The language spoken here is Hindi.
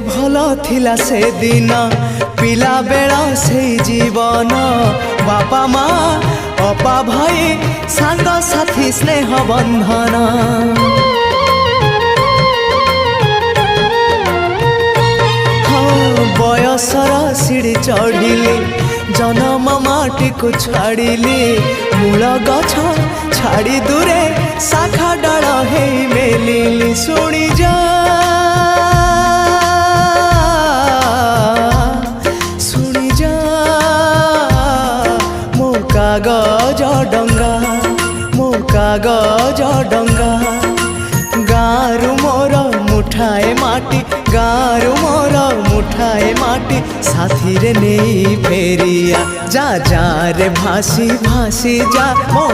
भल थिला से दिन पिला बेला से जीवन बापा माँ अपा भाई सांग साथी स्नेह बंधन बयसर सीढ़ी चढ़िली जन्म माटी को छाड़िली मूल गछ छाड़ी दूरे शाखा डाल हे मेलिली शुणी जा शुणी जा मो कागज डंगा मो कागज डंगा गारु मोर मुठाए माटी गारु मोर मुठाए माटी साथी रे नहीं फेरिया जा जा रे भासी भासी जा मो